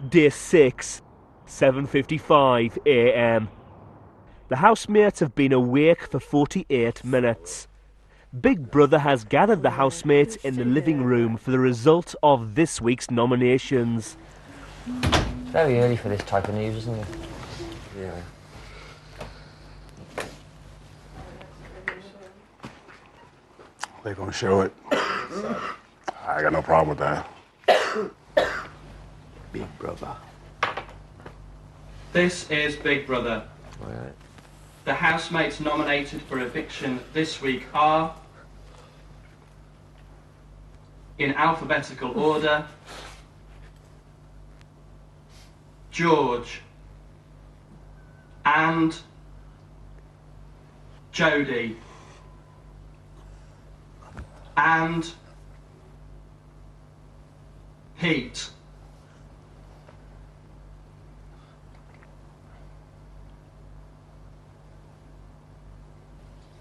Day 6, 7:55 a.m. The housemates have been awake for 48 minutes. Big Brother has gathered the housemates in the living room for the result of this week's nominations. Very early for this type of news, isn't it? Yeah. They're gonna show it. I got no problem with that. Big Brother. This is Big Brother. All right. The housemates nominated for eviction this week are, in alphabetical order, George and Jodie and Pete.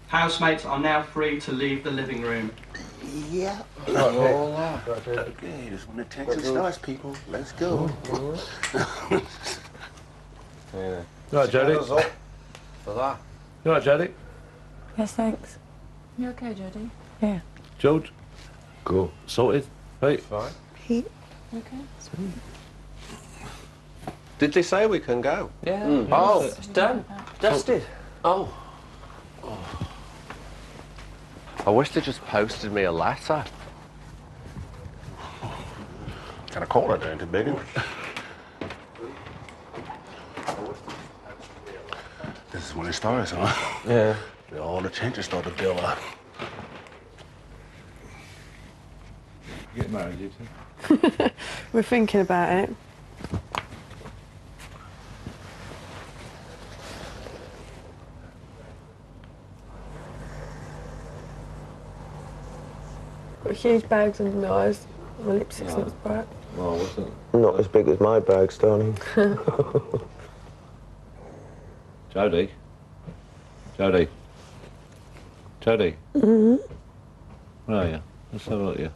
Housemates are now free to leave the living room. Yeah. Okay, this is when the tension starts, people. Let's go. Yeah. You right, Jodie? For that. You right, Jodie? Yes, thanks. You okay, Jodie? Yeah. George? Cool. Sorted? Pete? Fine. Pete? Okay. Did they say we can go? Yeah. Oh. It's done. Dusted. Oh. I wish they just posted me a letter. Kind of cold out there, ain't it, Biggin? This is when it starts, huh? Yeah. All the tension start to build up. Get married, you two? We're thinking about it. Got huge bags under my eyes. My lipstick's not as bright. Oh, what's it? Not as big as my bags, darling. Jodie? Jodie? Jodie? Mm-hmm. Where are you? Let's have a look at you.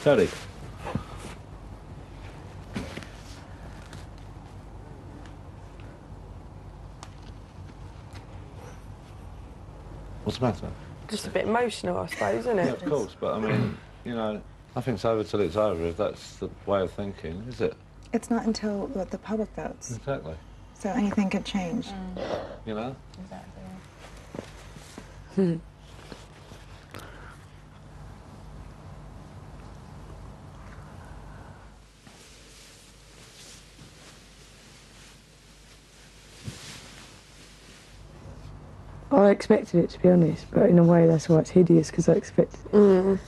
Jodie? What's the matter? Just a bit emotional, I suppose, isn't Yeah, it? of course, but I mean, you know, nothing's over till it's over, if that's the way of thinking, is it? It's not until the public votes, Exactly. so anything could change. You know? Hmm. I expected it, to be honest, but in a way that's why it's hideous, because I expected it.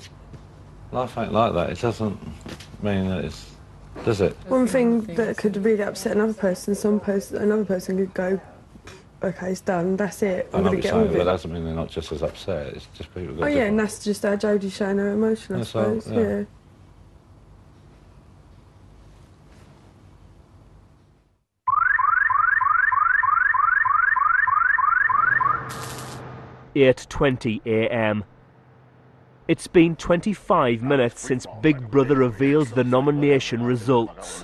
Life ain't like that. It doesn't mean that it's... Does it? One thing that could really upset another person, another person could go, OK, it's done, that's it, I I'm know going what to you're get on saying, with but it. that doesn't mean they're not just as upset. It's just people go... Oh, yeah, and that's just how Jodie's showing her emotion, I That's all, suppose, yeah. yeah. Eight 20 a.m. It's been 25 minutes since Big Brother revealed the nomination results.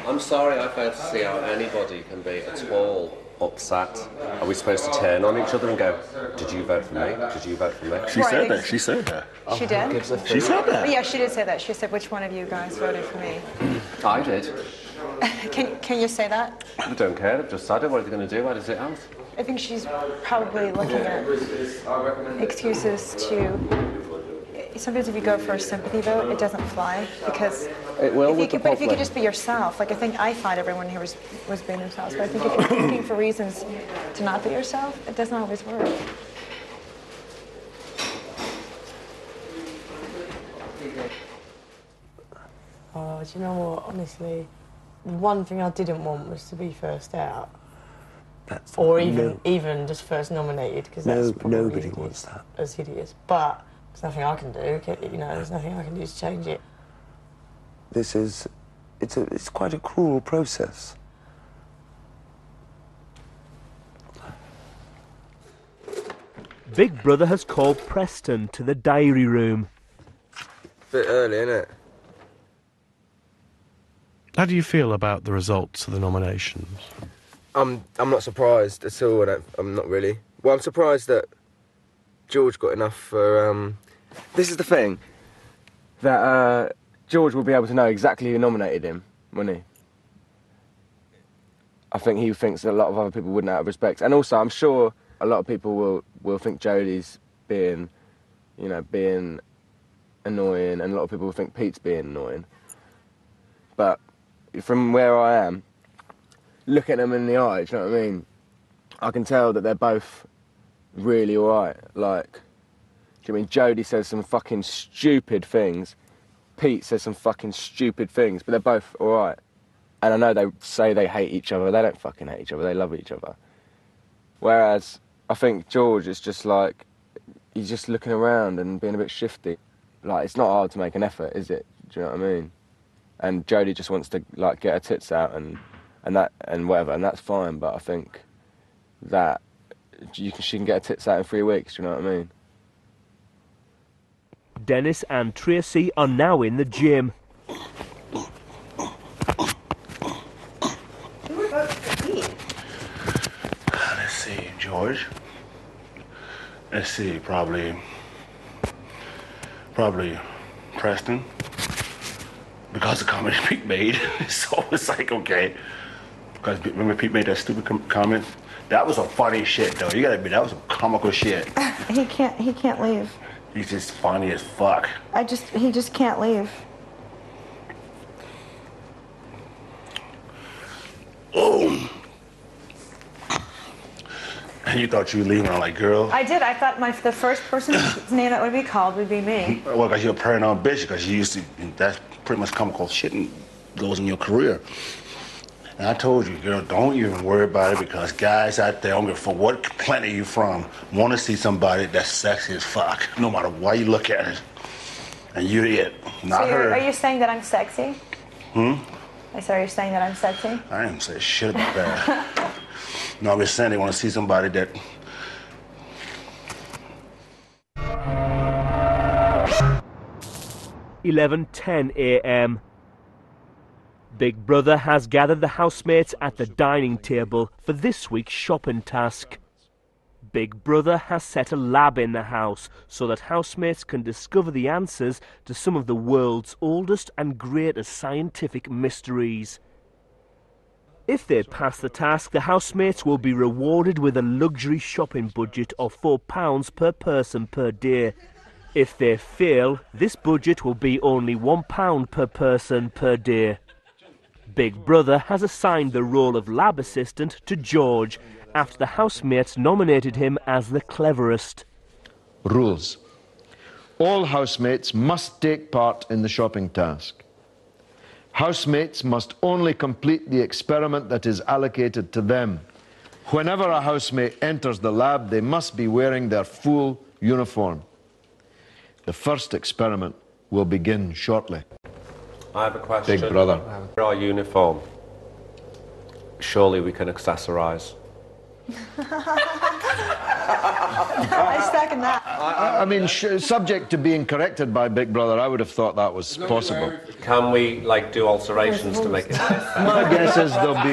I'm sorry I failed to see how anybody can be at all upset. Are we supposed to turn on each other and go, did you vote for me? Did you vote for me? She said that. She said that. She did? She said that. Yeah, she did say that. She said, which one of you guys voted for me? I did. Can you say that? I don't care. I've just said it. What are they going to do? Why does it out? I think she's probably looking at excuses to... Sometimes if you go for a sympathy vote, it doesn't fly, because... It will with the But if you could public. just be yourself, like I think I thought everyone here was being themselves, but I think if you're looking for reasons to not be yourself, it doesn't always work. Oh, do you know what, honestly, one thing I didn't want was to be first out. That's Or even just first nominated, because that's probably nobody wants that. as hideous. But there's nothing I can do, you know, there's nothing I can do to change it. This is... It's quite a cruel process. Big Brother has called Preston to the diary room. Bit early, innit? How do you feel about the results of the nominations? I'm not surprised at all. I'm not really. Well, I'm surprised that George got enough for. This is the thing, that George will be able to know exactly who nominated him, won't he? I think he thinks that a lot of other people wouldn't out of respect, and also I'm sure a lot of people will think Jodie's being annoying, and a lot of people will think Pete's being annoying. But from where I am, look at them in the eye, do you know what I mean? I can tell that they're both really alright. Like, do you know what I mean? Jodie says some fucking stupid things. Pete says some fucking stupid things, but they're both alright. And I know they say they hate each other. They don't fucking hate each other. They love each other. Whereas I think George is just like, he's just looking around and being a bit shifty. Like, it's not hard to make an effort, is it? Do you know what I mean? And Jodie just wants to, like, get her tits out and whatever, and that's fine. But I think that she can get her tits out in 3 weeks. Do you know what I mean? Dennis and Tracy are now in the gym. Let's see, George. Let's see, probably Preston. Because the comment Pete made, so it's like, okay. Because remember Pete made that stupid comment? That was some funny shit, though. You gotta admit, that was some comical shit. He can't leave. He's just funny as fuck. He just can't leave. Oh. And you thought you were leaving, I'm like, girl. I did. I thought the first person's name that would be called would be me. Well, because you're a paranoid bitch, because you used to, that's pretty much comical shit and goes in your career. And I told you, girl, don't even worry about it, because guys out there, I don't give a fuck what planet you from, want to see somebody that's sexy as fuck, no matter why you look at it. And you're it, not her. Are you saying that I'm sexy? I said, are you saying that I'm sexy? I didn't say shit about that. No, I'm just saying they want to see somebody that... (11:10 a.m) Big Brother has gathered the housemates at the dining table for this week's shopping task. Big Brother has set a lab in the house so that housemates can discover the answers to some of the world's oldest and greatest scientific mysteries. If they pass the task, the housemates will be rewarded with a luxury shopping budget of £4 per person per day. If they fail, this budget will be only £1 per person per day. Big Brother has assigned the role of lab assistant to George after the housemates nominated him as the cleverest. Rules. All housemates must take part in the shopping task. Housemates must only complete the experiment that is allocated to them. Whenever a housemate enters the lab, they must be wearing their full uniform. The first experiment will begin shortly. I have a question. Big Brother. For our uniform, surely we can accessorise. I second that. I mean, subject to being corrected by Big Brother, I would have thought that was possible. Can we, like, do alterations to make it? My guess is there'll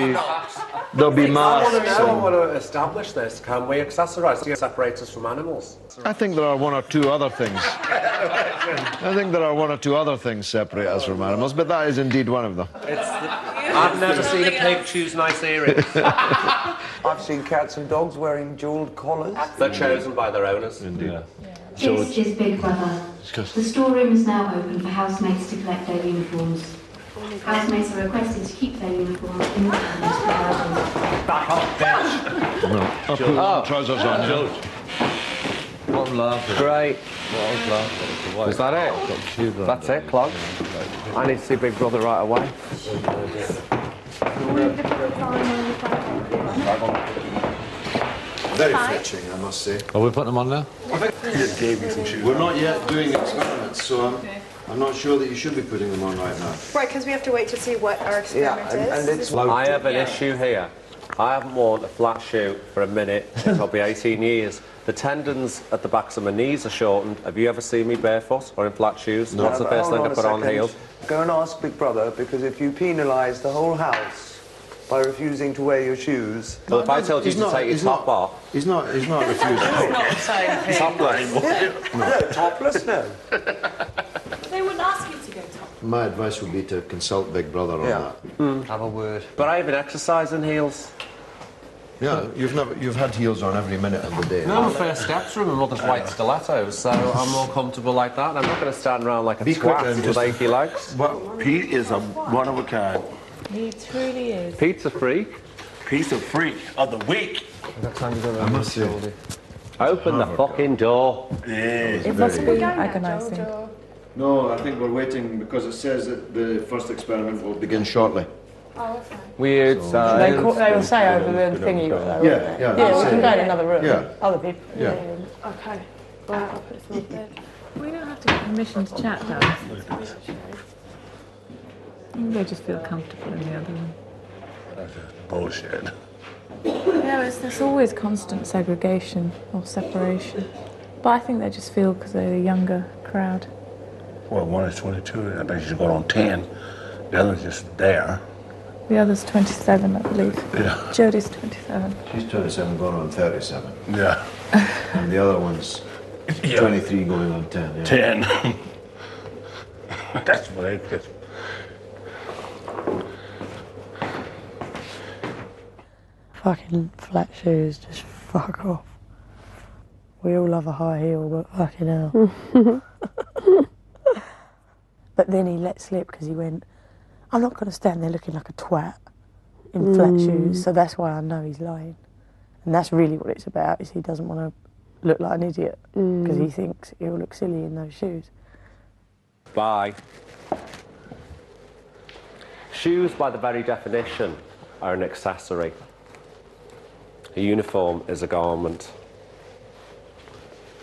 be masks. I want to establish this. Can we accessorise to separate us from animals? I think there are one or two other things. I think there are one or two other things separate us from animals, but that is indeed one of them. I've never seen a pig choose nice earrings. I've seen cats and dogs wearing jewelled collars. They're chosen by their owners. Indeed. Yeah. This is Big Brother. The storeroom is now open for housemates to collect their uniforms. Housemates are requested to keep their uniforms in the cabinet. Back off, bitch. No, I'll put my trousers on, George. What I'm laughing. Great. What I was laughing at. Is that it? That's it, Clog. I need to see Big Brother right away. Very fetching, I must say. Are we putting them on now? He just gave me some shoes. We're not yet doing experiments, so I'm not sure that you should be putting them on right now. Right, because we have to wait to see what our experiment is. I have an issue here. I haven't worn a flat shoe for a minute in probably 18 years. The tendons at the backs of my knees are shortened. Have you ever seen me barefoot or in flat shoes? No. What's the first thing I Hold on put a on second. heels? Go and ask Big Brother, because if you penalise the whole house by refusing to wear your shoes... Well, if I told you to take your top off... He's not refusing. That's not the same thing. Topless. No, topless, no. They wouldn't ask you to go topless. My advice would be to consult Big Brother on that. Have a word. But I even exercise in heels. Yeah, you've had heels on every minute of the day. No, my first steps are in my mother's white stilettos, so I'm more comfortable like that. I'm not going to stand around like a twat with achy legs. Well, Pete is a one of a kind. He truly is. Pete's a freak. Pete's a freak of the week. I must say. Open the fucking door. Yeah. It must be agonising. No, I think we're waiting because it says that the first experiment will begin shortly. Oh, okay. Weird They science. will say over the thingy. Yeah, Yeah, we can go in another room. Yeah. Other people. Yeah. Okay. Right, I'll put this on bed. We don't have to get permission to chat, though. They just feel comfortable in the other room. Bullshit. Yeah, there's always constant segregation or separation. But I think they just feel because they're a younger crowd. Well, one is 22. I bet she's going on 10. The other's just there. The other's 27, I believe. Yeah. Jodie's 27. She's 27 going on 37. Yeah. And the other one's 23 going on 10. Yeah. 10. That's what I guess. Fucking flat shoes, just fuck off. We all love a high heel, but fucking hell. But then he let slip because he went, I'm not going to stand there looking like a twat in flat shoes, so that's why I know he's lying. And that's really what it's about, is he doesn't want to look like an idiot because he thinks he'll look silly in those shoes. Bye. Shoes, by the very definition, are an accessory. A uniform is a garment.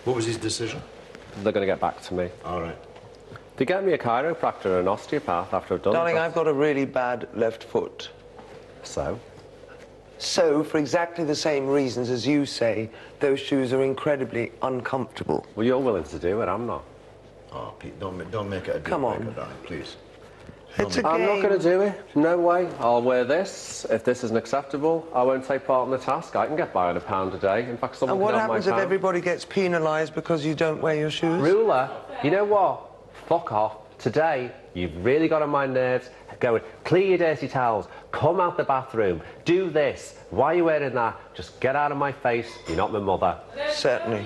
What was his decision? They're going to get back to me. All right. They get me a chiropractor and an osteopath after I've done Darling, it. I've got a really bad left foot. So? So, for exactly the same reasons as you say, those shoes are incredibly uncomfortable. Well, you're willing to do it, I'm not. Oh, Pete, don't make it a deal Come on. breaker, darling, please. It's a I'm game. not going to do it. No way. I'll wear this. If this isn't acceptable, I won't take part in the task. I can get by on £1 a day. In fact, someone And what can have my happens if pound. everybody gets penalised because you don't wear your shoes? Ruler, you know what? Fuck off. Today, you've really got on my nerves. Go and clear your dirty towels. Come out the bathroom. Do this. Why are you wearing that? Just get out of my face. You're not my mother. Certainly.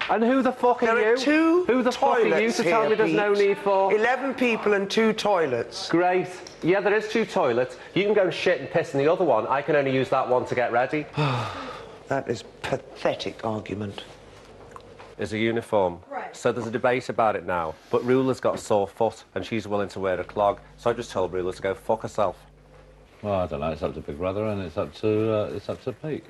And who the fuck are There you? are two Who the fuck are you toilets to tell here, me there's no Pete. need for? 11 people and 2 toilets. Great. Yeah, there is 2 toilets. You can go and shit and piss in the other one. I can only use that one to get ready. That is pathetic argument. Is a uniform. Right. So there's a debate about it now. But Ruler's got a sore foot and she's willing to wear a clog. So I just told Ruler to go fuck herself. Well, I don't know. It's up to Big Brother and it's up to Pete.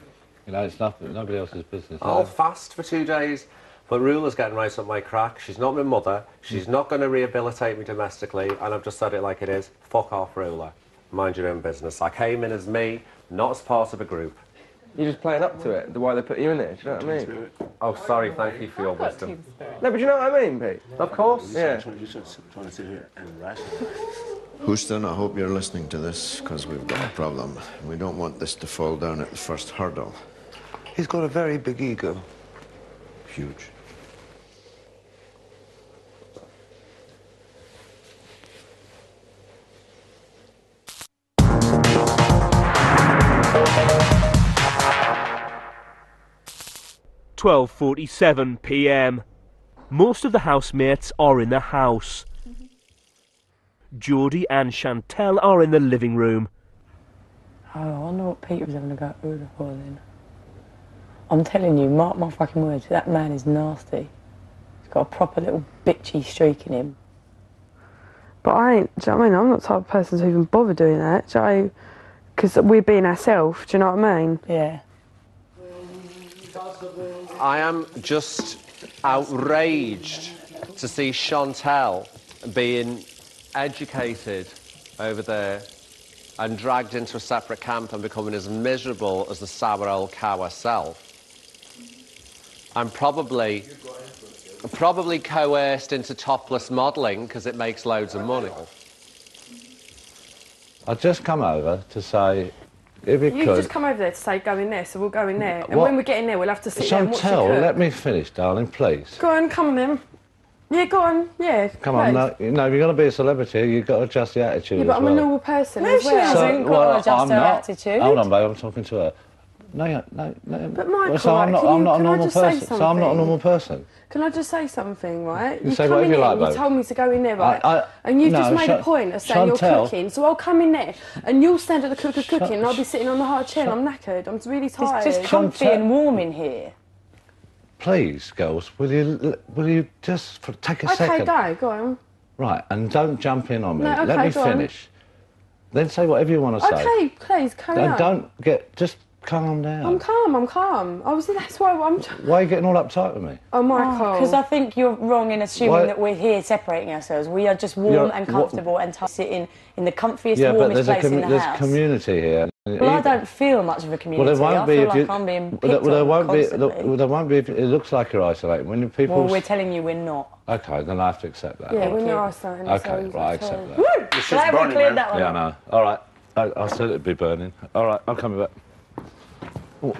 You know, it's nobody else's business. I'll fast for 2 days. But Ruler's getting right up my crack. She's not my mother. She's not going to rehabilitate me domestically. And I've just said it like it is. Fuck off, Ruler. Mind your own business. I came in as me, not as part of a group. You're just playing up to it, the why they put you in there, do you know what I mean? Oh, sorry, thank you for your wisdom. No, but you know what I mean, Pete? Of course. Yeah. You should sit here and rationalize. Houston, I hope you're listening to this, because we've got a problem. We don't want this to fall down at the first hurdle. He's got a very big ego. Huge. £12:47 p.m. Most of the housemates are in the house. Jodie and Chantel are in the living room. Oh, I wonder what Peter was having a go at Ruler for then. I'm telling you, mark my fucking words, that man is nasty. He's got a proper little bitchy streak in him. But I ain't, do you know what I mean? I'm not the type of person to even bother doing that, do you know? Because we're being ourselves, do you know what I mean? Yeah. I am just outraged to see Chantel being educated over there and dragged into a separate camp and becoming as miserable as the sour old cow herself. I'm probably probably coerced into topless modelling because it makes loads of money. I've just come over to say, if you could... You've just come over there to say go in there, so we'll go in there. And What? when we get in there, we'll have to sit there and watch you Chantal, cook. let me finish, darling, please. Go on, come on then. Yeah, go on, yeah. Come on, no, if you're going to be a celebrity, you've got to adjust the attitude Yeah, but as I'm well. a normal person No, as she well. hasn't got to adjust her attitude. Hold on, babe, I'm talking to her. No. But Michael, so I'm right, not, I'm not a can I normal just say person. So I'm not a normal person. Can I just say something, right? You say come whatever in you there like, and you babe. told me to go in there, right? And you've no, just made a point of saying Chantal. you're cooking, so I'll come in there and you'll stand at the cooker cooking and I'll be sitting on the hard chair and I'm knackered. I'm really tired. It's just comfy and warm in here. Please, girls, will you just take a second? Okay, go on. Right, and don't jump in on me. No, okay, Let me go on. finish. Then say whatever you want to say. Okay, please, carry on. Just calm down. I'm calm. Obviously, that's why I'm... Why are you getting all uptight with me? Oh, Michael. Because I think you're wrong in assuming Why- that we're here separating ourselves. We are just warm and comfortable and sitting in the comfiest, Yeah, but warmest there's place in the there's house. community here. Well, I don't feel much of a community. Well, there won't I be feel if like you. I'm being picked Well, there on won't be. constantly. Well, there won't be if it looks like you're isolated. When people. Well, we're telling you we're not. Okay, then I have to accept that. Yeah, when you're isolating. Okay, right, I accept that. Woo! Glad we cleared that one Yeah, I up. know. All right, I said it'd be burning. All right, I'm coming back. Ooh.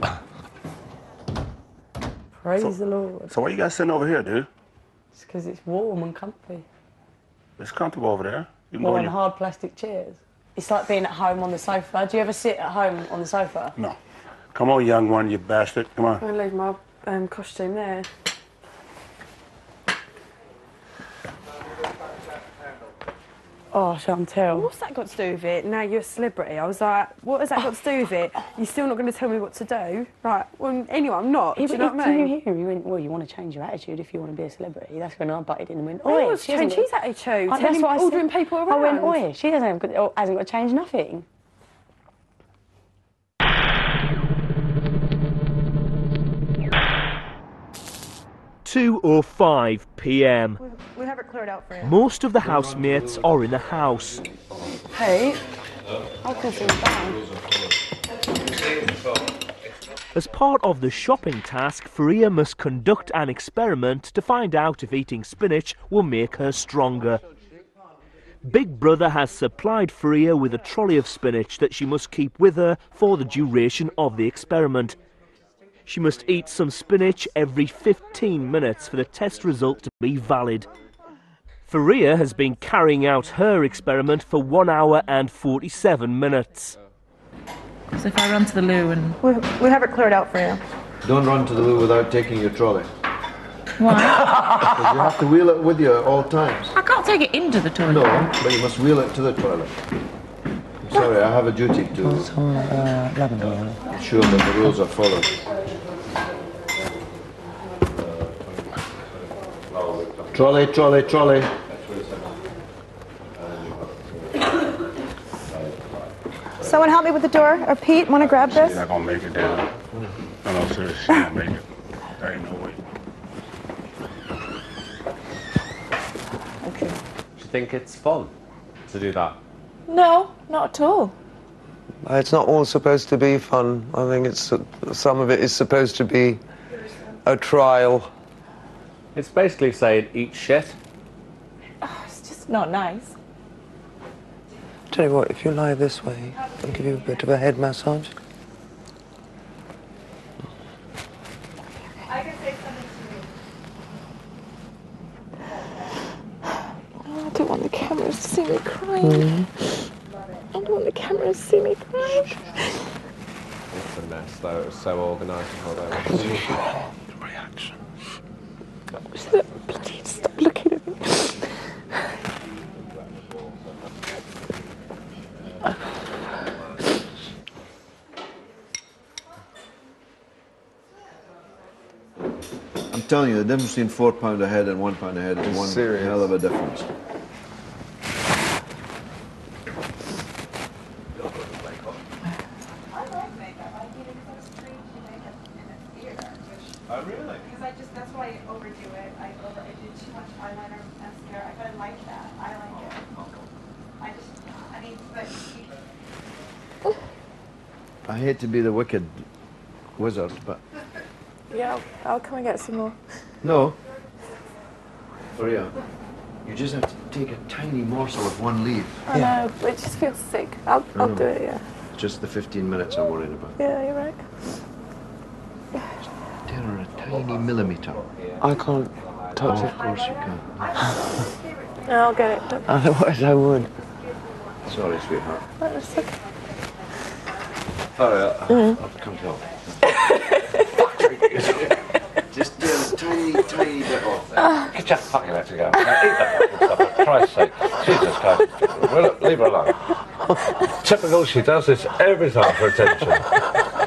Praise the Lord. So why you guys sitting over here, dude? It's because it's warm and comfy. It's comfortable over there. You can Or go on in your... hard plastic chairs. It's like being at home on the sofa. Do you ever sit at home on the sofa? No. Come on, young one, you bastard. Come on. I'm going to leave my costume there. Oh, Chantal. What's that got to do with it? Now you're a celebrity. I was like, what has that got to do with it? You're still not going to tell me what to do? Right, well, anyway, I'm not. Do you know what I mean? Did you hear him? He went, well, you want to change your attitude if you want to be a celebrity. That's when I butted in and went, He oi, wants to change his attitude. That's Tell him what I ordering said. people around. I went, oi, she hasn't got to change nothing. (2:05 p.m. We have it cleared out for you. Most of the housemates are in the house. Hey, I can see down. As part of the shopping task, Faria must conduct an experiment to find out if eating spinach will make her stronger. Big Brother has supplied Faria with a trolley of spinach that she must keep with her for the duration of the experiment. She must eat some spinach every 15 minutes for the test result to be valid. Faria has been carrying out her experiment for 1 hour and 47 minutes. So if I run to the loo and... We have it cleared out for you. Don't run to the loo without taking your trolley. Why? Because you have to wheel it with you at all times. I can't take it into the toilet. No, but you must wheel it to the toilet. I'm sorry, I have a duty to ensure that the rules are followed. Trolley, trolley, trolley. Someone help me with the door. Or Pete, want to grab You're this? not gonna make it down. No, seriously, she's gonna make it. There ain't no way. Do you think it's fun to do that? No, not at all. It's not all supposed to be fun. I think it's some of it is supposed to be a trial. It's basically saying eat shit. Oh, it's just not nice. Tell you what, if you lie this way, I'll give you a bit of a head massage. I can say something to you. Oh, I don't want the cameras to see me crying. I don't want the cameras to see me crying. It's a mess, though. It was so organised and all that. Reaction. Bloody stop looking at me. I'm telling you, the difference between £4 a head and £1 a head is one serious. hell of a difference. Oh, really? Because that's why I overdo it. I did too much eyeliner mascara. I like that. I like it. But I hate to be the wicked wizard, but Yeah, I'll come and get some more. no. Faria, you just have to take a tiny morsel of one leaf. I know, but it just feels sick. I'll do it, yeah. Just the 15 minutes I'm worried about. Yeah, you're right. Tear her a tiny millimetre. I can't touch it. Of course you can. I'll get it. Otherwise I would. Sorry, sweetheart. That's okay. Faria, I've come to help. Just tear a tiny bit off there. Get your fucking let her go. Now, eat that fucking stuff, for Christ's sake. Jesus Christ. Well, leave her alone. Typical, she does this every time for attention.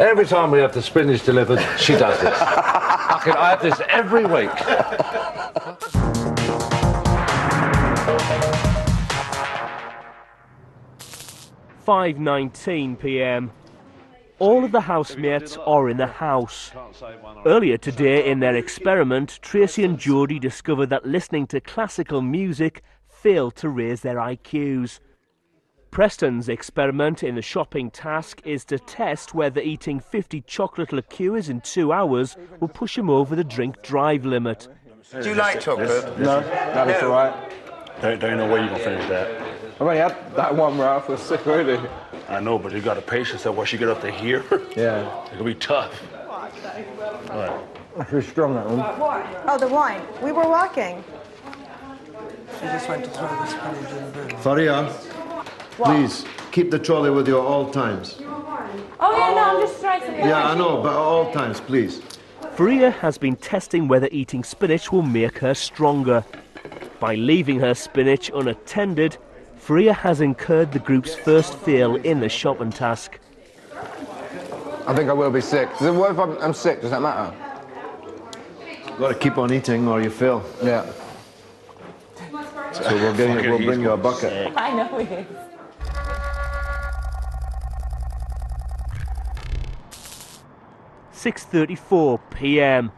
Every time we have the spinach delivered, she does it. I have this every week. 5:19 p.m. All of the housemates are in the house. Earlier today in their experiment, Tracy and Jodie discovered that listening to classical music failed to raise their IQs. Preston's experiment in the shopping task is to test whether eating 50 chocolate liqueurs in 2 hours will push him over the drink drive limit. Do you like chocolate? No, that's all right. There ain't no way you're gonna finish that. I've only had that one where I feel sick already. I know, but you got a patience that once you get up to here, yeah, it'll be tough. All right. I feel strong, that one. Oh, the wine. We were walking. She just went to throw the spinach in the bin. Faria, please, keep the trolley with you at all times. Oh, yeah, no, I'm just trying to... Yeah, I know, but at all times, please. Faria has been testing whether eating spinach will make her stronger. By leaving her spinach unattended, Faria has incurred the group's first fail in the shopping task. I think I will be sick. What if I'm sick? Does that matter? You've got to keep on eating or you fail. Yeah. So we'll bring you a bucket. I know it is. .34 p.m.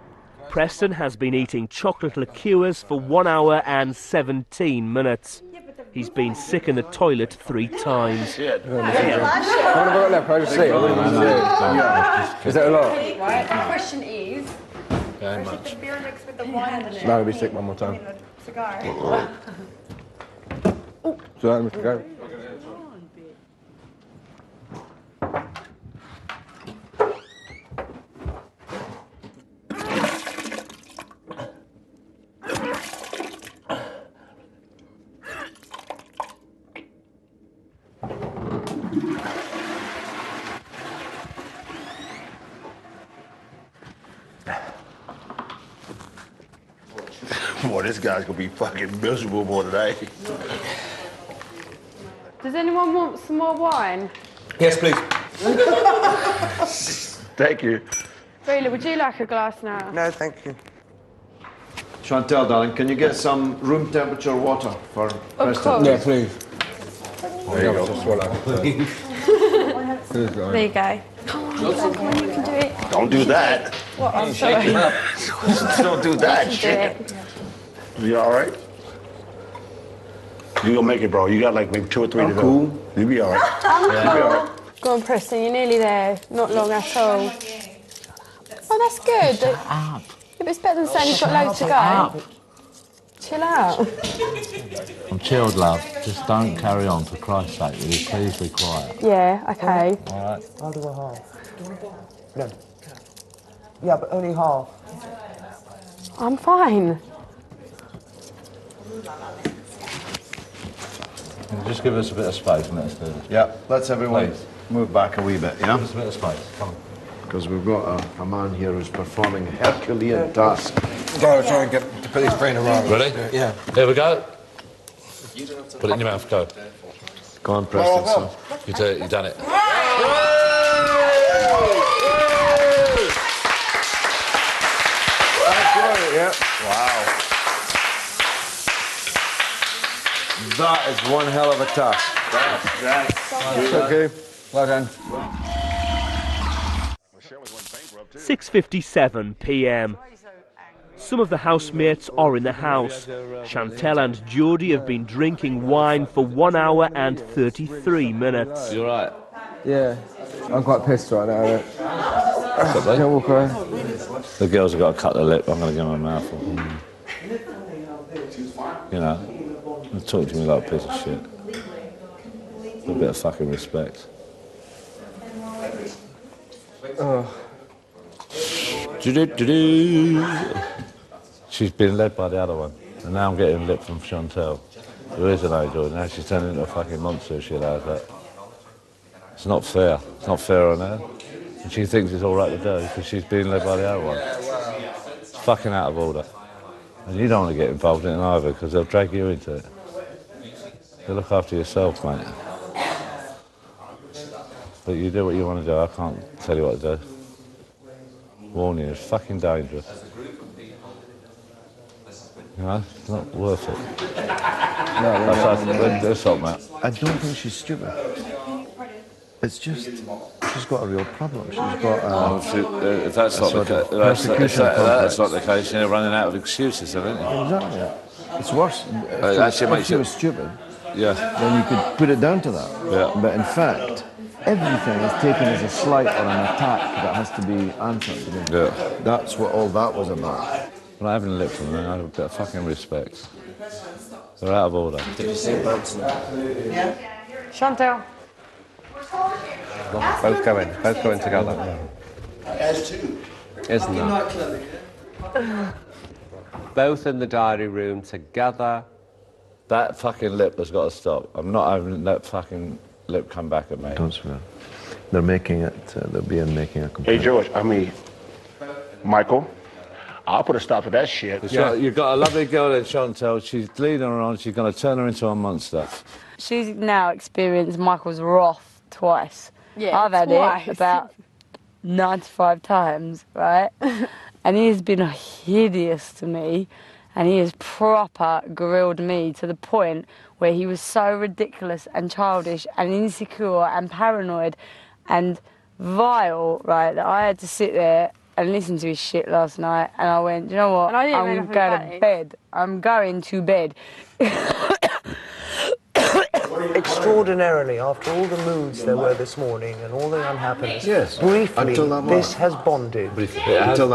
Preston has been eating chocolate liqueurs for 1 hour and 17 minutes. He's been sick in the toilet 3 times. Is that a lot? The question is, Very much. the beer mixed with the wine in it? No, I'll be sick one more time. Cigar. So that must go. Boy, this guy's gonna be fucking miserable more today. Does anyone want some more wine? Yes, please. Thank you. Rayla, would you like a glass now? No, thank you. Chantel, darling, can you get some room temperature water for Preston? course. Yeah, please. There you go. There you go. Come on, you can do it. Don't do that. What? I'm sorry. Don't do that You can shit. do it. You all right? You gonna make it, bro. You got like maybe 2 or 3 to go. Cool. You be all right. I'm You be all right. Go on, Preston, you're nearly there. Not long at all. Oh, that's good. Shut up. Yeah, but it's better than saying you've got loads to go. Chill out. I'm chilled, love. Just don't carry on, for Christ's sake. Will you please be quiet? Yeah, okay. All right. I'll do a half. No. Yeah, but only half. I'm fine. Just give us a bit of space and let's do this. Yeah, let's everyone Please. move back a wee bit, yeah? Give us a bit of space. Come on. Because we've got a man here who's performing a Herculean task. Go try and get to put his brain around. Ready? Yeah. Here we go. Put it in your mouth, go. Go on, Preston, son. You do it, you've done it. Yeah. Wow. That is one hell of a task. It's okay. Well done. 6:57 p.m. Some of the housemates are in the house. Chantel and Jodie have been drinking wine for 1 hour and 33 minutes. You all right? Yeah. I'm quite pissed right now. Can I walk away? The girls have got to cut their lip. I'm going to give them a mouthful. You know, and talk to me like a piece of shit. A bit of fucking respect. Oh. She's been led by the other one, and now I'm getting lip from Chantel, who is an angel, and now she's turning into a fucking monster if she allows that. It's not fair. It's not fair on her. And she thinks it's all right to do because she's being led by the other one. It's fucking out of order. And you don't want to get involved in it either because they'll drag you into it. You look after yourself, mate. But you do what you want to do. I can't tell you what to do. Warn you, it's fucking dangerous. You know, it's not worth it. That's all, Matt. I don't think she's stupid. It's just she's got a real problem. She's got if that's not the case, that's not the case, you're running out of excuses, haven't you? Exactly. It's worse. If she was stupid, then you could put it down to that. Yeah. But in fact, everything is taken as a slight or an attack that has to be answered. Yeah. That's what all that was about. But I haven't a lip from them. I have a bit of fucking respect. They're out of order. Did you see Branson? Yeah. Chantel. Both going together. As two. Isn't that? Both in the diary room together. That fucking lip has got to stop. I'm not having that fucking lip come back at me. Don't swear. They're making it, they're making a complaint. Hey, George, Michael, I'll put a stop to that shit. You've got a lovely girl there, Chantel. She's leading her on. She's going to turn her into a monster. She's now experienced Michael's wrath twice. Yeah, I've had twice. it about 95 times, right? And he has been hideous to me, and he has proper grilled me to the point where he was so ridiculous and childish and insecure and paranoid and vile, right, that I had to sit there and listen to his shit last night, and I went, you know what, And I didn't know I'm nothing going about to it. bed. I'm going to bed. Extraordinarily, after all the moods there were this morning and all the unhappiness, Yes, briefly, until that this moment. has bonded. Until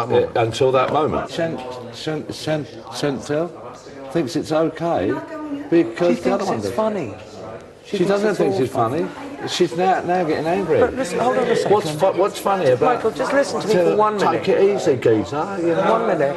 that moment. Chantel thinks it's okay because She the other thinks one it's does. funny. She doesn't think it's funny. She's now getting angry. But listen, hold on a second. What's funny about... Michael, just listen to me for 1 minute. Take it easy, geezer. You know? 1 minute.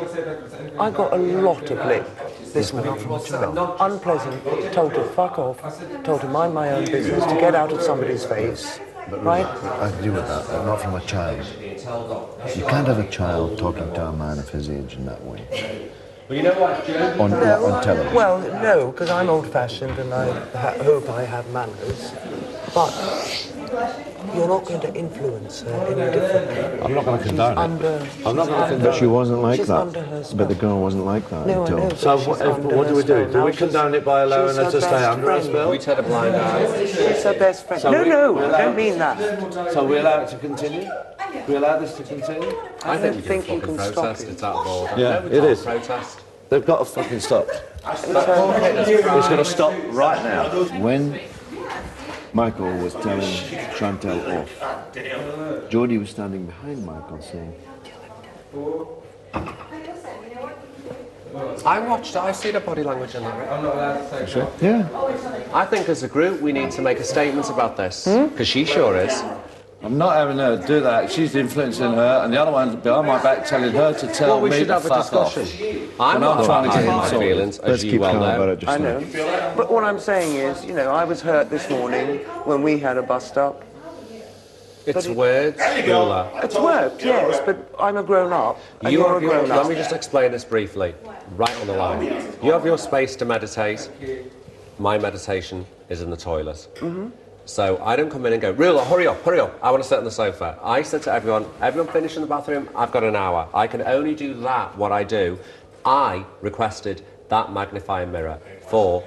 I got a lot of lip this morning from a child. Unpleasant, told to fuck off, told to mind my own business, to get out of somebody's face. Right? I agree with that, but not from a child. You can't have a child talking to a man of his age in that way. Well, you know what, Joe? On television. Well, no, because I'm old-fashioned and I hope I have manners. But you're not going to influence her any differently. I'm not going to condone it. I'm not going to condone But she wasn't like She's that. under her spell. But the girl wasn't like that No, I until... know, but So she's what under do her we do? spell. Do Now we she's- condone it by allowing she's her to stay best under her friend. spell? We turn a blind eye. She's her best friend. So No, we I allow- don't mean that. So we allow it to continue? We allow this to continue? I don't think think you you can can protest. stop it. It's out of order. Yeah, No, we it can't is. Protest. They've got to fucking stop. It's going to stop right now. When Michael was telling Chantel off, Jodie was standing behind Michael saying, I see the body language in that. I'm not allowed to say sure? Yeah. I think as a group we need to make a statement about this, because she sure is. I'm not having her do that. She's influencing her, and the other one's behind my back telling her to tell Well, we me should to have a fuck off. discussion. I'm And I'm not trying to get hiding him my sorted. feelings, Let's as you keep well calm know. about it just I a know. minute. But what I'm saying is, you know, I was hurt this morning when we had a bust-up. It's words, Beulah. It's worked, yes, but I'm a grown-up, and you're a grown-up. Let me just explain this briefly, right on the line. You have your space to meditate. My meditation is in the toilet. So I don't come in and go, Rula, hurry up, I want to sit on the sofa. I said to everyone finish in the bathroom, I've got an hour. I can only do that, what I do. I requested that magnifying mirror for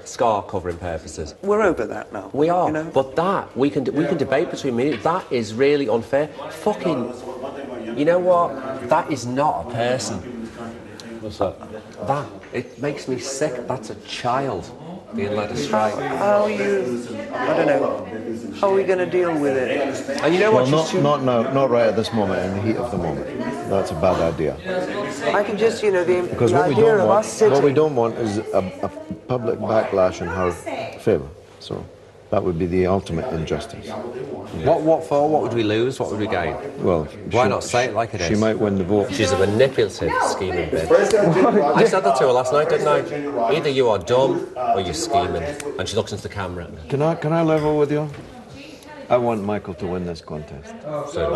scar covering purposes. We're over that now. We are, you know? but that, we can debate between me, that is really unfair. Fucking, you know what? That is not a person. What's that? That, it makes me sick. That's a child being led astray. How are you, I don't know, how are we going to deal with it? And you know Well, what? not right at this moment, in the heat of the moment. That's a bad idea. I can just, you know, Because the what we idea don't of want, us sitting... what we don't want is a public backlash in her favour. So that would be the ultimate injustice. What for? What would we lose? What would we gain? Well, why not say it like it is? She might win the vote. She's a manipulative, scheming bitch. I said that to her last night, didn't I? Either you are dumb or you're scheming. And she looks into the camera. Can I level with you? I want Michael to win this contest. So do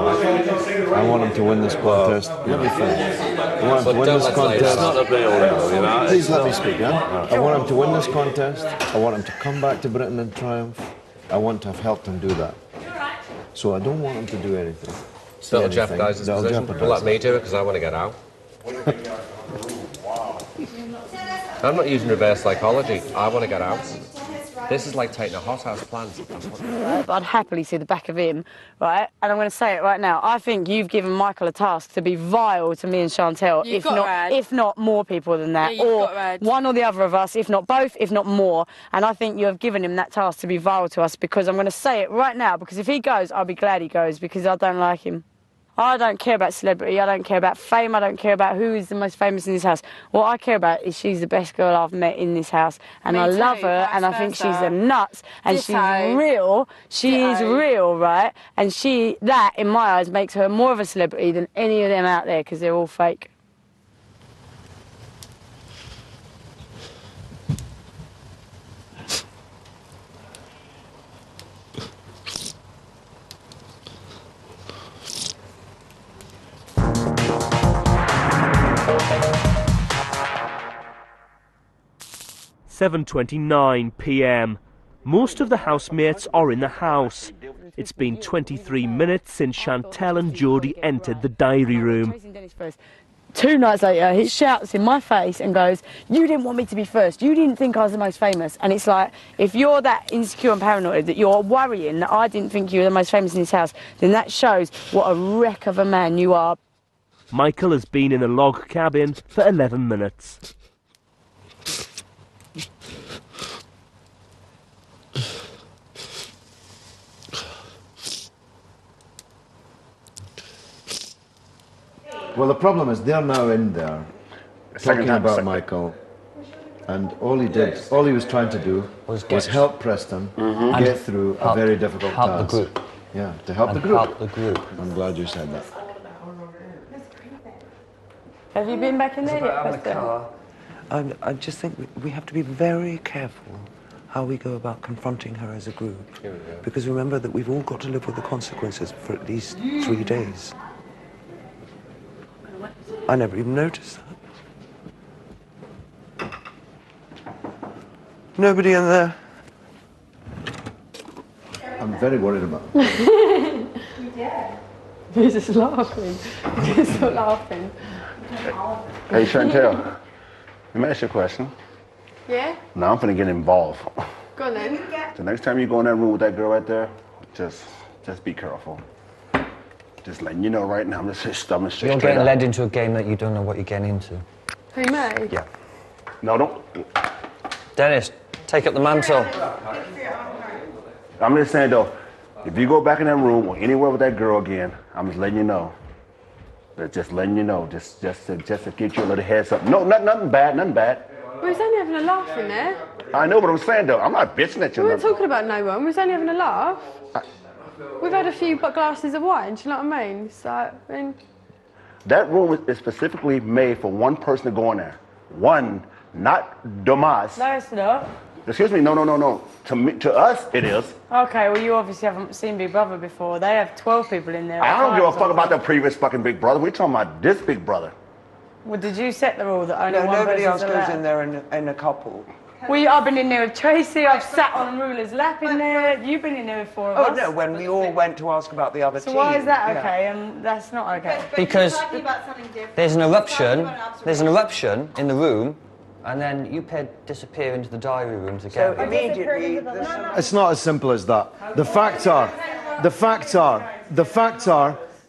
I want him to win this contest. Let me finish. I want him to win this contest. It's not a deal, you know. Please let me speak, yeah? I want him to win this contest. I want him to come back to Britain in triumph. I want to have helped him do that. So I don't want him to do anything. That'll jeopardise his position. Well, let me do it because I want to get out. I'm not using reverse psychology. I want to get out. This is like taking a hothouse plant. But I'd happily see the back of him, right? And I'm going to say it right now. I think you've given Michael a task to be vile to me and Chantel, if not more people than that, or one or the other of us, if not both, if not more. And I think you have given him that task to be vile to us, because I'm going to say it right now, because if he goes, I'll be glad he goes, because I don't like him. I don't care about celebrity, I don't care about fame, I don't care about who is the most famous in this house. What I care about is she's the best girl I've met in this house. And I love her, and I think she's a nuts, and she's real. She is real, right? And that, in my eyes, makes her more of a celebrity than any of them out there, because they're all fake. "7:29 p.m. Most of the housemates are in the house. It's been 23 minutes since Chantel and Jodie entered the diary room. 2 nights later, he shouts in my face and goes, "You didn't want me to be first. You didn't think I was the most famous." And it's like, if you're that insecure and paranoid that you're worrying that I didn't think you were the most famous in this house, then that shows what a wreck of a man you are. Michael has been in a log cabin for 11 minutes. Well, the problem is they're now in there talking about Michael, and all he was trying to do was help Preston get through a very difficult task. Help the group. Yeah, to help the group. Help the group. I'm glad you said that. Have you been back in there yet, Preston? I just think we have to be very careful how we go about confronting her as a group. Because remember that we've all got to live with the consequences for at least 3 days. I never even noticed that. Nobody in there. I'm very worried about He's just laughing. He's just laughing. Hey, Chantel, let me ask you a question. Yeah? Now I'm finna get involved. Go on then. The next time you go in that room with that girl right there, just be careful. Just letting you know right now, I'm just straight You're straight getting up. led into a game that you don't know what you're getting into. Who, me? Yeah. No, don't. Dennis, take up the mantle. I'm just saying though, if you go back in that room or anywhere with that girl again, I'm just letting you know. Just letting you know, just to get you a little heads up. No, nothing bad, nothing bad. We was only having a laugh in there. I know what I'm saying though. I'm not bitching at you. We weren't talking about no one. We was only having a laugh. We've had a few glasses of wine. Do you know what I mean? So, I mean, that room is specifically made for one person to go in there. One, not Domas. No, it's not. Excuse me, no. To us, it is. Okay, well, you obviously haven't seen Big Brother before. They have 12 people in there. I don't give a fuck about the previous fucking Big Brother. We're talking about this Big Brother. Well, did you set the rule that only one nobody else person's goes allowed? in there in a couple. Well, I've been in there with Tracy, I've sat on Ruler's lap in there, you've been in there with 4 of us. Oh, no, when we all went to ask about the other team. So why is that yeah. okay and that's not okay? Because there's an eruption in the room, and then you disappear into the diary room together. So immediately... It's not as simple as that. The facts are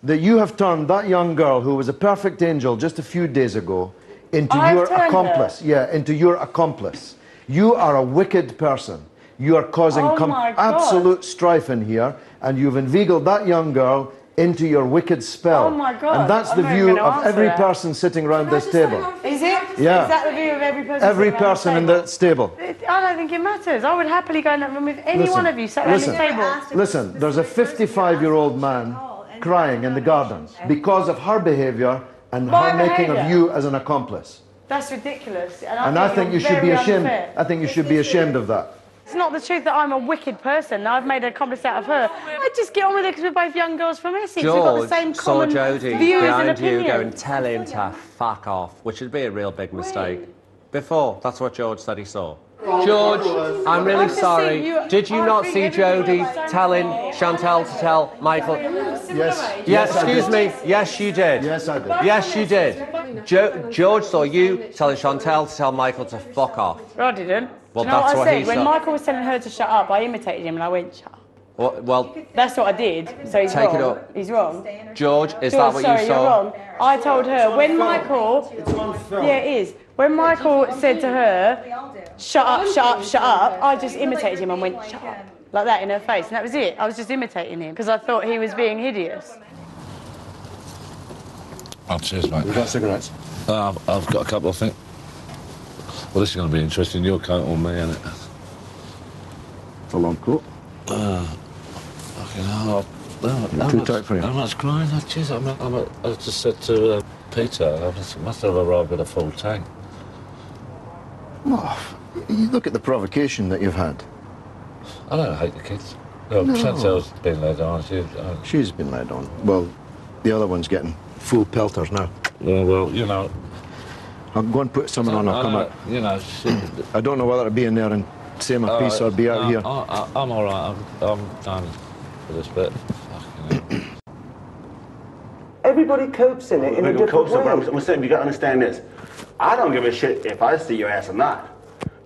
that you have turned that young girl who was a perfect angel just a few days ago into your accomplice. Yeah, into your accomplice. You are a wicked person. You are causing absolute strife in here, and you've inveigled that young girl into your wicked spell. Oh my God, And that's I'm the not view even gonna of answer every that. person sitting around this table. Is it? Yeah. Is that the view of every person? Every sitting around person in table? the stable. I don't think it matters. I would happily go in that room with any one of you sat around the table. Listen, there's a 55-year-old man crying in the garden because of her behaviour and My her making of behaviour? you as an accomplice. That's ridiculous. And I think you you're should be very ashamed. unfair. I think you should be ashamed of that. It's not the truth that I'm a wicked person. I've made an accomplice out of her. I just get on with it because we're both young girls from Essex. We've got the George same saw common Jodie views and behind you opinions. go and tell him to fuck off, which would be a real big mistake. Before, that's what George said he saw. George, I'm really sorry. Did you not see Jodie telling Chantal to tell Michael? Yes. Yes, I excuse did. me. Yes, you did. Yes, I did. Yes, you did. George saw you telling Chantal to tell Michael to fuck off. I didn't. Well, Do you know that's what what I he said? When said. Michael was telling her to shut up, I imitated him and I went, shut up. Well, That's what I did. So he's Take wrong. it up. He's wrong. George, is George, that what sorry, you you're saw? wrong. I told her when Michael. Yeah, it is. When Michael said to her, shut up, shut up, shut up, I just imitated him and went, shut up. Like that in her face. And that was it. I was just imitating him because I thought he was being hideous. Oh, cheers, mate. You got cigarettes? I've got a couple, I think. Well, this is going to be interesting. Your coat or me, isn't it? It's a long coat. Fucking hell. Too tight for you. How much crying? Jeez, I just said to Peter, I must have arrived with a full tank. Oh, you look at the provocation that you've had. I don't hate the kids. No. Chantal's been led on. She's been led on. Well, the other one's getting full pelters now. Well, you know. I'll go and put someone on, I'll come out. You know, I don't know whether to be in there and say my piece or be out here. I'm all right. I'm done for this bit. Everybody copes in it in a different way. I'm saying, you gotta understand this. I don't give a shit if I see your ass or not.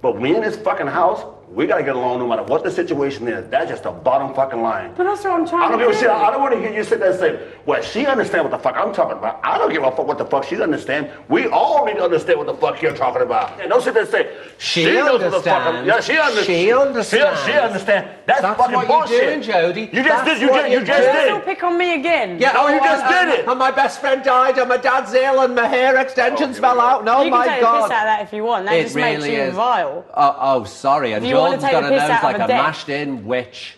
But we in this fucking house, we gotta get along no matter what the situation is. That's just the bottom fucking line. But that's what I'm trying I don't to give a do. shit. I don't want to hear you sit there and say, well, she understand what the fuck I'm talking about. I don't give a fuck what the fuck she understand. We all need to understand what the fuck you're talking about. And don't sit there and say, she knows what the fuck I'm... Yeah, she understands. She understands. She understands. That's fucking what bullshit. you're doing, Jodie. You just did. You just Still did. pick on me again. Yeah, No, you just did it. And my best friend died, and my dad's ill, and my hair extensions fell out. No, You my can take God. the piss out of that if you want. That It just makes really you is. vile. Oh, sorry. And If you wanna Jordan's take got the a piss nose out like of a a dick. mashed-in witch.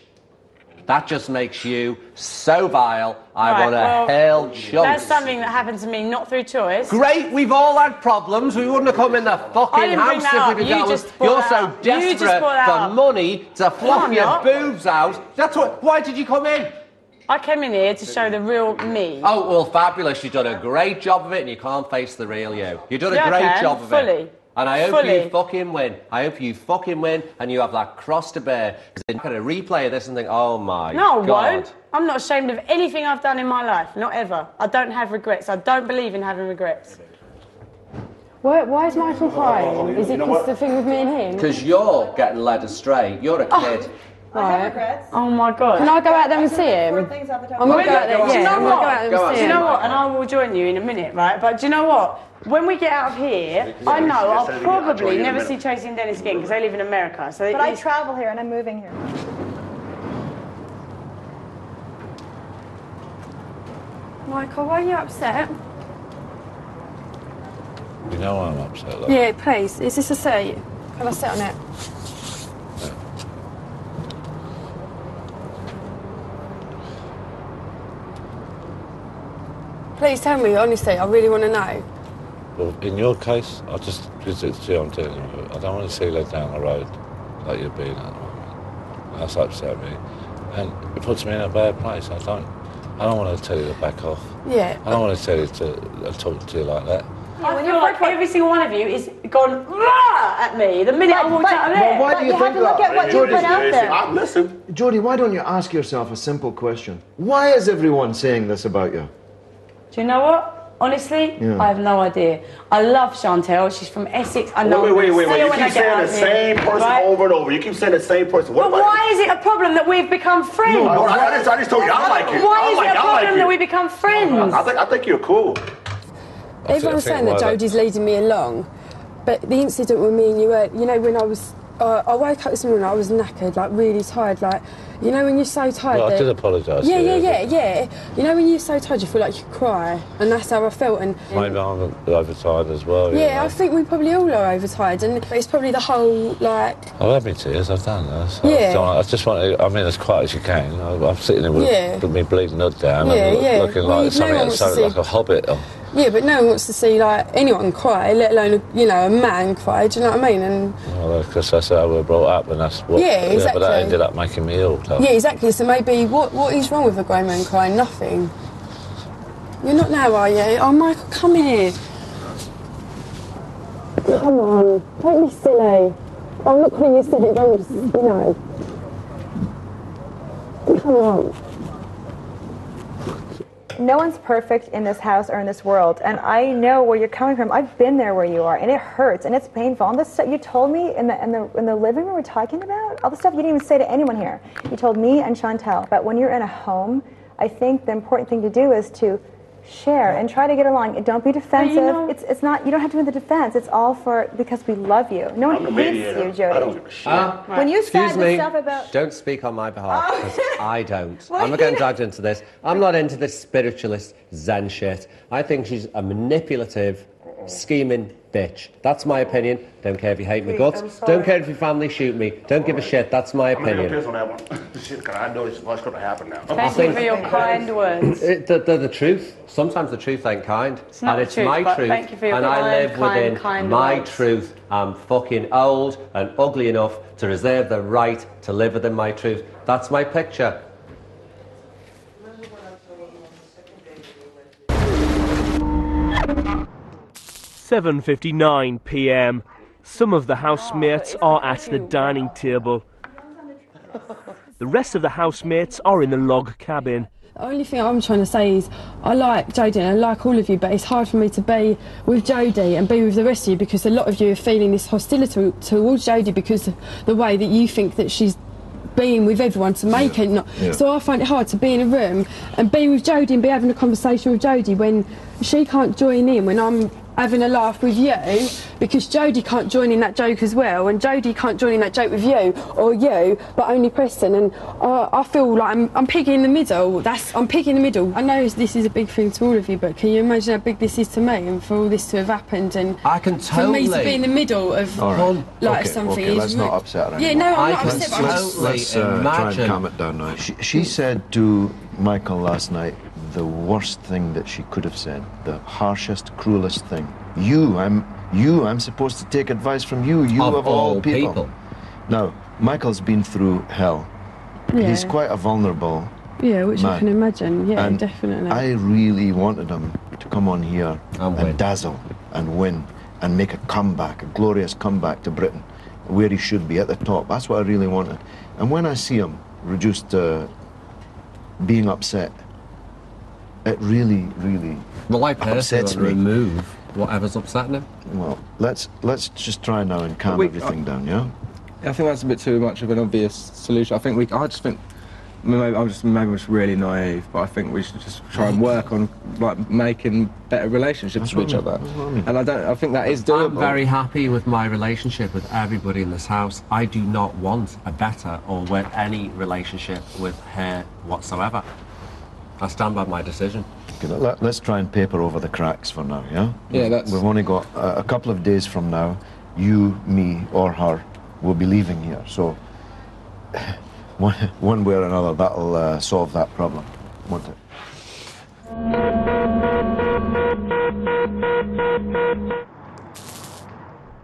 That just makes you so vile. I Right, want to well, hurl chunks. That's something that happened to me not through choice. Great, we've all had problems. We wouldn't have come in the I fucking didn't bring house that up. if we did You that. just brought You're that so up. You just desperate brought that for up. money to fluff I'm your not. boobs out. That's what. Why did you come in? I came in here to show the real me. Oh, well, fabulous. You've done a great job of it, and you can't face the real you. You've done Yeah, a I great can, job of fully. it. And I hope Fully. you fucking win. I hope you fucking win, and you have that cross to bear. Because then you're going to replay this and think, oh my No, I God. won't. I'm not ashamed of anything I've done in my life. Not ever. I don't have regrets. I don't believe in having regrets. Why is Michael crying? Is it because the thing with me and him? Because you're getting led astray. You're a kid. Right. Oh my God. Can I go out there and see him? I'm going to go out there, Do you know I'm going to go out there and see Do you him. know what? And I will join you in a minute, right? But do you know what? When we get out of here, I know I'll probably never see Tracy and Dennis again because they live in America. So But I travel here and I'm moving here. Michael, why are you upset? You know I'm upset. Like. Yeah, please. Is this a seat? Can I sit on it? Please tell me, honestly, I really want to know. Well, in your case, I just visit to see what I'm dealing with. I don't want to see you led down the road like you're being at the moment. That's upset me. And it puts me in a bad place. I don't want to tell you to back off. Yeah. I don't want to tell you to talk to you like that. I feel like every single one of you is gone "Rah!" at me the minute I walked out of there. Well, why do you think that? Jodie, listen. Jodie, why don't you ask yourself a simple question? Why is everyone saying this about you? Do you know what? Honestly, Yeah. I have no idea. I love Chantal. She's from Essex. I know Wait. I'm gonna see her You when I keep get saying out the of here, same person right? over and over. You keep saying the same person. What But about why is it a problem that we've become friends? No, I just told you I like you. Why I is like- it a I like problem you. that we become friends? I think you're cool. Everyone's saying that Jodie's leading me along, but the incident with me and you, you know, when I was I woke up this morning, I was knackered, like really tired, like, you know when you're so tired Well, I that... did apologise. Yeah. You know when you're so tired you feel like you could cry, and that's how I felt. And maybe I'm overtired as well. Yeah, I think we probably all are overtired, and it's probably the whole, like... I've had my tears, I've done that. So Yeah. I just want to, I mean, as quiet as you can. I'm sitting there with me bleeding hood down, and looking like something like a hobbit. Yeah, but no one wants to see, like, anyone cry, let alone, you know, a man cry, do you know what I mean? And well, because that's how we're brought up, and that's what... Yeah, exactly. But that ended up making me ill. So. Yeah, exactly. So maybe, what is wrong with a grown man crying? Nothing. You're not now, are you? Oh, Michael, come here. Come on, don't be silly. I'm not calling you silly, don't, you know. Come on. No one's perfect in this house or in this world, and I know where you're coming from. I've been there where you are, and it hurts and it's painful. All this stuff you told me in the living room we're talking about, all the stuff you didn't even say to anyone here. You told me and Chantel. But when you're in a home, I think the important thing to do is to share and try to get along. Don't be defensive. You know, it's not. You don't have to be the defense. It's all because we love you. No one hates you, Jody. I don't give a shit. When you said Excuse me, the stuff about... don't speak on my behalf, because I don't. I'm not getting dragged into this. I'm not into this spiritualist Zen shit. I think she's a manipulative, scheming bitch. That's my opinion. Don't care if you hate my guts. Don't care if your family shoot me. Don't give a shit. That's my opinion. I'm going to piss on that one. Shit, because I know this is what's going to happen now. Thank you for your kind words. They're the truth. Sometimes the truth ain't kind. It's not and the it's truth, my but truth. thank you for your and I live within kind my words. truth. I'm fucking old and ugly enough to reserve the right to live within my truth. That's my picture. "7:59 p.m. Some of the housemates are at the dining table. The rest of the housemates are in the log cabin. The only thing I'm trying to say is I like Jodie and I like all of you, but it's hard for me to be with Jodie and be with the rest of you because a lot of you are feeling this hostility towards Jodie because of the way that you think that she's being with everyone to make it not. Yeah. So I find it hard to be in a room and be with Jodie and be having a conversation with Jodie when she can't join in, when I'm having a laugh with you, because Jodie can't join in that joke as well, and Jodie can't join in that joke with you, or you, but only Preston, and I feel like I'm picking in the middle. I'm picking in the middle. I know this is a big thing to all of you, but can you imagine how big this is to me, and for all this to have happened, and I can totally... for me to be in the middle of something. Okay, let's not upset her Yeah, anymore. no, I'm not upset. But Let's try and calm it down now. She said to Michael last night the worst thing that she could have said, the harshest, cruelest thing. I'm supposed to take advice from you. You of all people. Now, Michael's been through hell. Yeah. He's quite a vulnerable which man. I can imagine. Yeah, And definitely. I really wanted him to come on here and dazzle and win and make a comeback, a glorious comeback to Britain, where he should be, at the top. That's what I really wanted. And when I see him reduced to being upset, it really, really Well, I personally upsets will me. remove whatever's upsetting him. Well, let's just try now and calm everything down, yeah? I think that's a bit too much of an obvious solution. I just think maybe I'm just really naive, but I think we should just try and work on like making better relationships with each other. And I think that is doable. I'm very happy with my relationship with everybody in this house. I do not want a better or with any relationship with her whatsoever. I stand by my decision. Okay, let's try and paper over the cracks for now, yeah? Yeah, that's... We've only got a couple of days from now, you, me, or her will be leaving here, so one way or another, that'll solve that problem, won't it?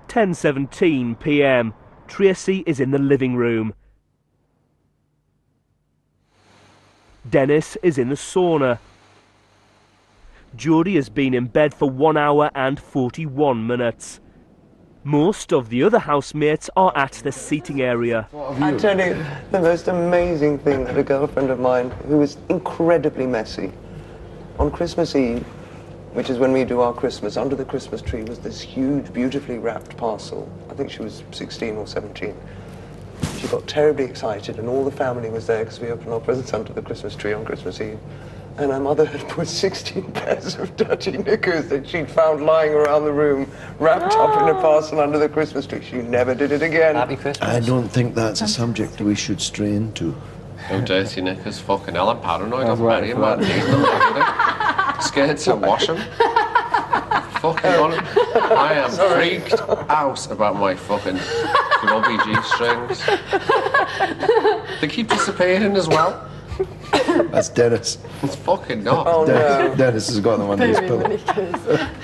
"10:17 p.m. Tracy is in the living room. Dennis is in the sauna. Jodie has been in bed for 1 hour and 41 minutes. Most of the other housemates are at the seating area. I tell you, the most amazing thing that a girlfriend of mine, who is incredibly messy, on Christmas Eve, which is when we do our Christmas, under the Christmas tree was this huge, beautifully wrapped parcel. I think she was 16 or 17. She got terribly excited, and all the family was there because we opened our presents under the Christmas tree on Christmas Eve. And her mother had put 16 pairs of dirty knickers that she'd found lying around the room, wrapped up in a parcel under the Christmas tree. She never did it again. Happy Christmas. I don't think that's a subject we should stray into. Oh, dirty knickers, fucking hell, I'm paranoid. I'm burying him, I'm teasing them every day. Scared to wash them. Fucking on. I am freaked out about my fucking grubby G-strings. They keep disappearing as well. That's Dennis. It's fucking not. Oh, no. Dennis has got them under his pillow.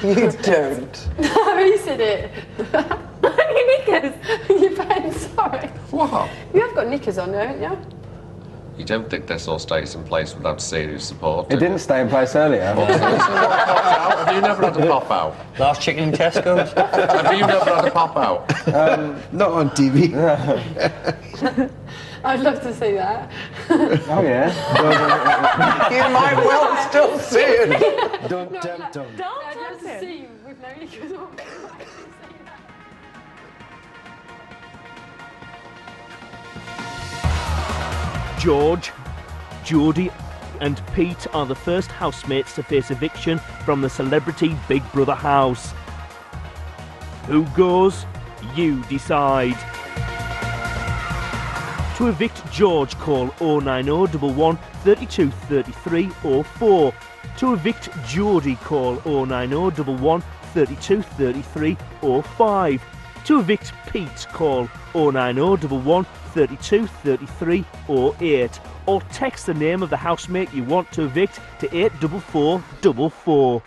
You don't. No, he said it. Your knickers. Your pants, sorry. What? You have got knickers on, haven't you? You don't think this all stays in place without serious support? It didn't stay in place earlier. Have you never had a pop out? Last chicken in Tesco's? Have you never had a pop out? Not on TV. I'd love to see that. Oh, yeah. You might well still see it. Don't tempt him. I'd love to see you with no knickers on. George, Geordie and Pete are the first housemates to face eviction from the celebrity Big Brother house. Who goes? You decide. To evict George, call 09011 32 33 04. To evict Geordie, call 09011 32 33 05. To evict Pete, call 09011 32 33 08, or text the name of the housemate you want to evict to 84444.